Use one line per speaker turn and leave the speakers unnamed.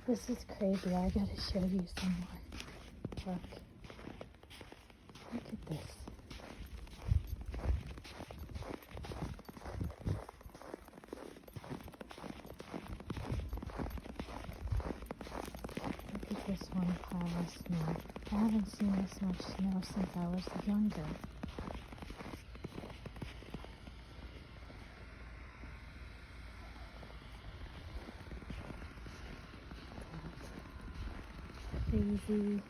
This is crazy. I gotta show you some more. Look. Look at this. Look at this one pile of snow. I haven't seen this much snow since I was younger. Crazy.